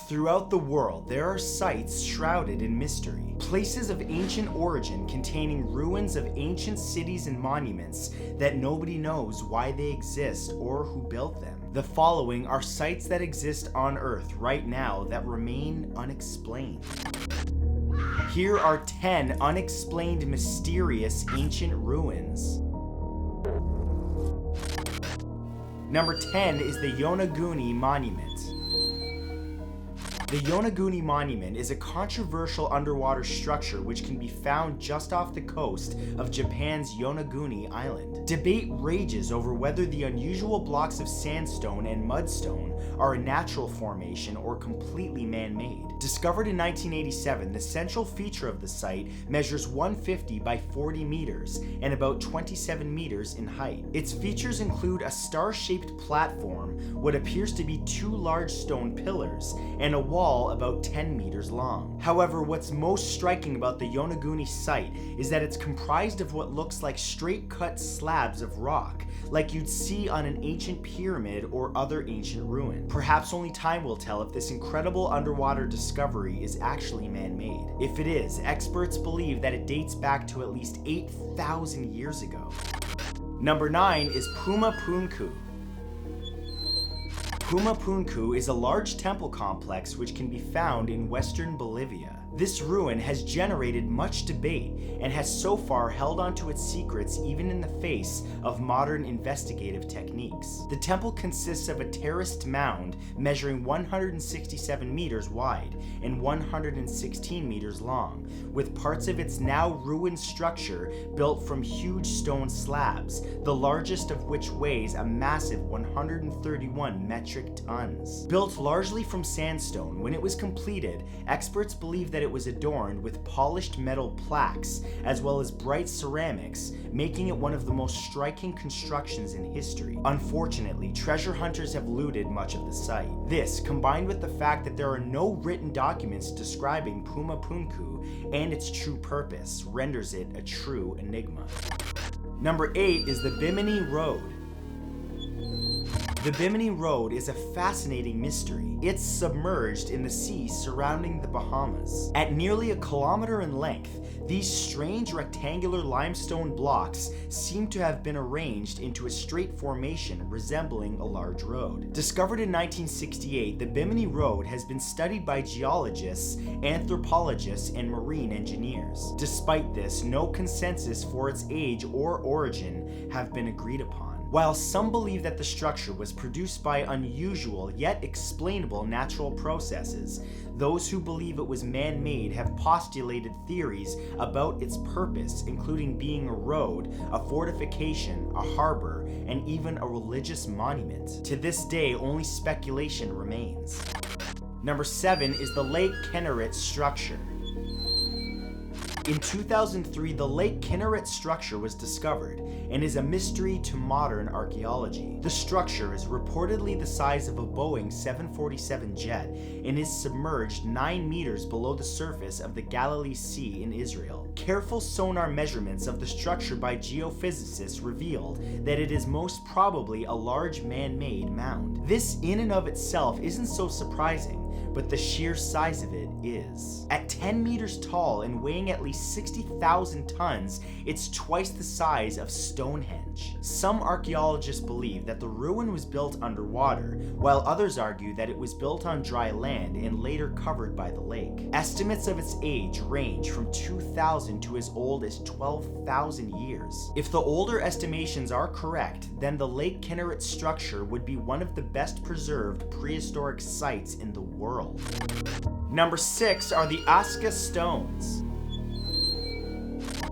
Throughout the world, there are sites shrouded in mystery. Places of ancient origin containing ruins of ancient cities and monuments that nobody knows why they exist or who built them. The following are sites that exist on Earth right now that remain unexplained. Here are 10 unexplained mysterious ancient ruins. Number 10 is the Yonaguni Monument. The Yonaguni Monument is a controversial underwater structure which can be found just off the coast of Japan's Yonaguni Island. Debate rages over whether the unusual blocks of sandstone and mudstone are a natural formation or completely man-made. Discovered in 1987, the central feature of the site measures 150 by 40 meters and about 27 meters in height. Its features include a star-shaped platform, what appears to be 2 large stone pillars, and a wall about 10 meters long. However, what's most striking about the Yonaguni site is that it's comprised of what looks like straight-cut slabs of rock, like you'd see on an ancient pyramid or other ancient ruin. Perhaps only time will tell if this incredible underwater discovery is actually man-made. If it is, experts believe that it dates back to at least 8,000 years ago. Number 9 is Punta Punku. Punta Punku is a large temple complex which can be found in western Bolivia. This ruin has generated much debate and has so far held onto its secrets even in the face of modern investigative techniques. The temple consists of a terraced mound measuring 167 meters wide and 116 meters long, with parts of its now ruined structure built from huge stone slabs, the largest of which weighs a massive 131 metric tons. Built largely from sandstone, when it was completed, experts believe that it was adorned with polished metal plaques as well as bright ceramics, making it one of the most striking constructions in history. Unfortunately, treasure hunters have looted much of the site. This, combined with the fact that there are no written documents describing Punta Punku and its true purpose, renders it a true enigma. Number 8 is the Bimini Road. The Bimini Road is a fascinating mystery. It's submerged in the sea surrounding the Bahamas. At nearly 1 kilometer in length, these strange rectangular limestone blocks seem to have been arranged into a straight formation resembling a large road. Discovered in 1968, the Bimini Road has been studied by geologists, anthropologists, and marine engineers. Despite this, no consensus for its age or origin have been agreed upon. While some believe that the structure was produced by unusual yet explainable natural processes, those who believe it was man-made have postulated theories about its purpose, including being a road, a fortification, a harbor, and even a religious monument. To this day, only speculation remains. Number 7 is the Lake Kinneret structure. In 2003, the Lake Kinneret structure was discovered and is a mystery to modern archaeology. The structure is reportedly the size of a Boeing 747 jet and is submerged 9 meters below the surface of the Galilee Sea in Israel. Careful sonar measurements of the structure by geophysicists revealed that it is most probably a large man-made mound. This in and of itself isn't so surprising, but the sheer size of it is. At 10 meters tall and weighing at least 60,000 tons, it's twice the size of Stonehenge. Some archaeologists believe that the ruin was built underwater, while others argue that it was built on dry land and later covered by the lake. Estimates of its age range from 2,000 to as old as 12,000 years. If the older estimations are correct, then the Lake Kinneret structure would be one of the best preserved prehistoric sites in the world. Number 6 are the Asuka Stones.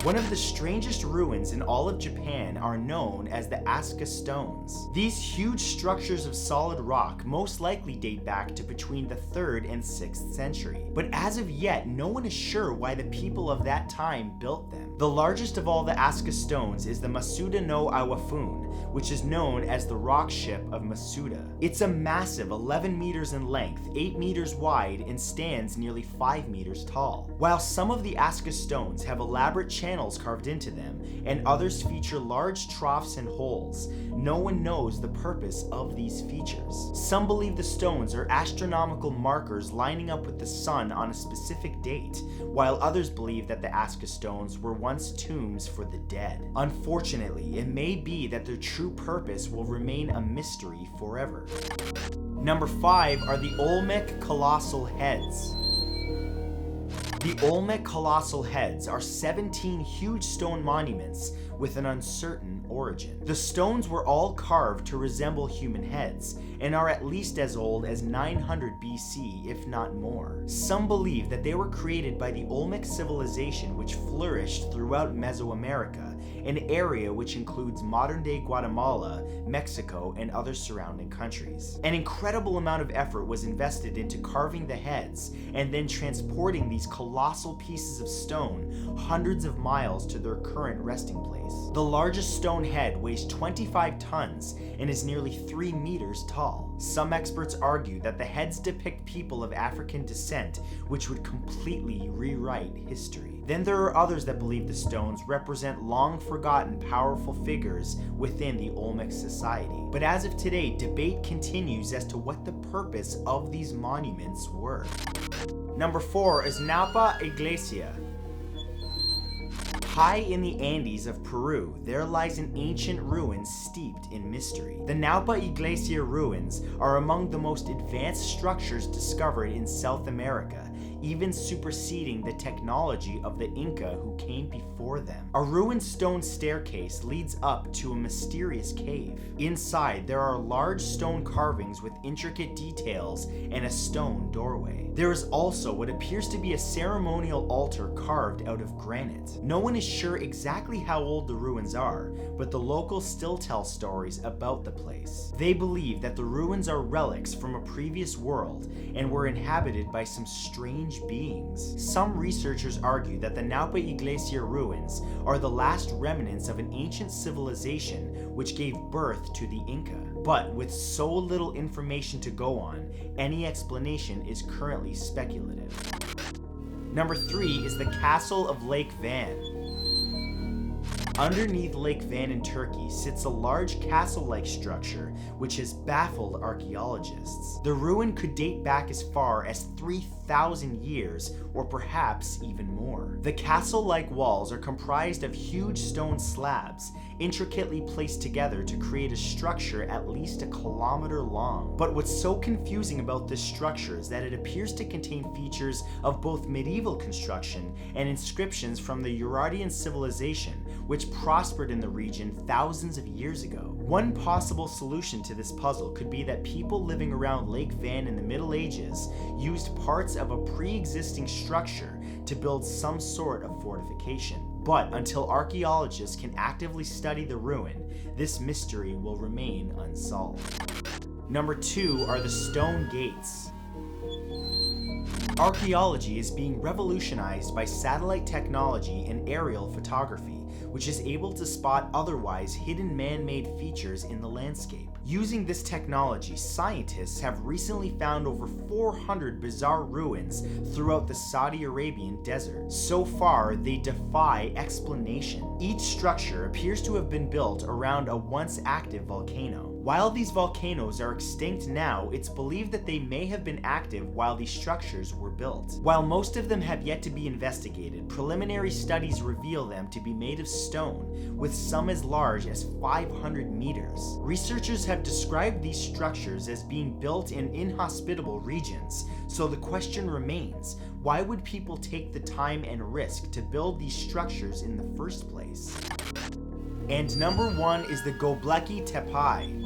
One of the strangest ruins in all of Japan are known as the Asuka Stones. These huge structures of solid rock most likely date back to between the 3rd and 6th century. But as of yet, no one is sure why the people of that time built them. The largest of all the Asuka Stones is the Masuda no Awafun, which is known as the rock ship of Masuda. It's a massive 11 meters in length, 8 meters wide, and stands nearly 5 meters tall. While some of the Asuka Stones have elaborate channels carved into them, and others feature large troughs and holes, no one knows the purpose of these features. Some believe the stones are astronomical markers lining up with the sun on a specific date, while others believe that the Asuka Stones were once tombs for the dead. Unfortunately, it may be that their true purpose will remain a mystery forever. Number 5 are the Olmec Colossal Heads. The Olmec Colossal Heads are 17 huge stone monuments with an uncertain origin. The stones were all carved to resemble human heads and are at least as old as 900 BC, if not more. Some believe that they were created by the Olmec civilization, which flourished throughout Mesoamerica, an area which includes modern-day Guatemala, Mexico, and other surrounding countries. An incredible amount of effort was invested into carving the heads and then transporting these colossal pieces of stone hundreds of miles to their current resting place. The largest stone head weighs 25 tons and is nearly 3 meters tall. Some experts argue that the heads depict people of African descent, which would completely rewrite history. Then there are others that believe the stones represent long-forgotten powerful figures within the Olmec society. But as of today, debate continues as to what the purpose of these monuments were. Number 4 is Nava Iglesia. High in the Andes of Peru, there lies an ancient ruin steeped in mystery. The Nava Iglesia ruins are among the most advanced structures discovered in South America, even superseding the technology of the Inca who came before them. A ruined stone staircase leads up to a mysterious cave. Inside, there are large stone carvings with intricate details and a stone doorway. There is also what appears to be a ceremonial altar carved out of granite. No one is sure exactly how old the ruins are, but the locals still tell stories about the place. They believe that the ruins are relics from a previous world and were inhabited by some strange beings. Some researchers argue that the Nava Iglesia ruins are the last remnants of an ancient civilization which gave birth to the Inca. But with so little information to go on, any explanation is currently speculative. Number 3 is the Castle of Lake Van. Underneath Lake Van in Turkey sits a large castle-like structure which has baffled archaeologists. The ruin could date back as far as 3,000 years, or perhaps even more. The castle-like walls are comprised of huge stone slabs, intricately placed together to create a structure at least a kilometer long. But what's so confusing about this structure is that it appears to contain features of both medieval construction and inscriptions from the Urartian civilization, which prospered in the region thousands of years ago. One possible solution to this puzzle could be that people living around Lake Van in the Middle Ages used parts of a pre-existing structure to build some sort of fortification. But until archaeologists can actively study the ruin, this mystery will remain unsolved. Number 2 are the stone gates. Archaeology is being revolutionized by satellite technology and aerial photography, which is able to spot otherwise hidden man-made features in the landscape. Using this technology, scientists have recently found over 400 bizarre ruins throughout the Saudi Arabian desert. So far, they defy explanation. Each structure appears to have been built around a once active volcano. While these volcanoes are extinct now, it's believed that they may have been active while these structures were built. While most of them have yet to be investigated, preliminary studies reveal them to be made of stone, with some as large as 500 meters. Researchers have described these structures as being built in inhospitable regions, so the question remains, why would people take the time and risk to build these structures in the first place? And number 1 is the Göbekli Tepe.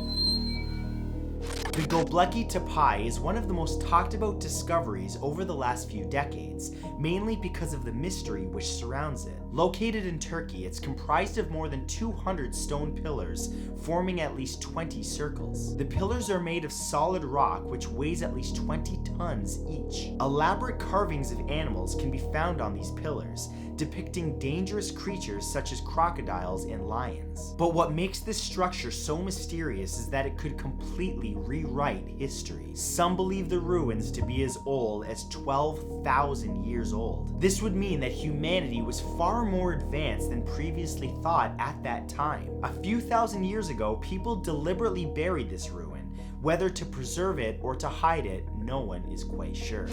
The Göbekli Tepe is one of the most talked about discoveries over the last few decades, mainly because of the mystery which surrounds it. Located in Turkey, it's comprised of more than 200 stone pillars, forming at least 20 circles. The pillars are made of solid rock which weighs at least 20 tons each. Elaborate carvings of animals can be found on these pillars, depicting dangerous creatures such as crocodiles and lions. But what makes this structure so mysterious is that it could completely rewrite history. Some believe the ruins to be as old as 12,000 years old. This would mean that humanity was far more advanced than previously thought at that time. A few thousand years ago, people deliberately buried this ruin. Whether to preserve it or to hide it, no one is quite sure.